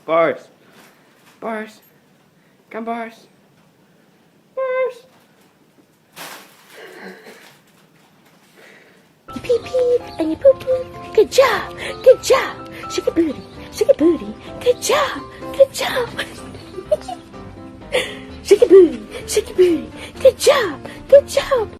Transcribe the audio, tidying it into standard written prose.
Boris. Boris. Come, Boris. Boris. You pee pee and you poo poo. Good job. Good job. Shake your booty. Shake your booty. Good job. Good job. Shake your booty. Shake your booty. Good job. Good job.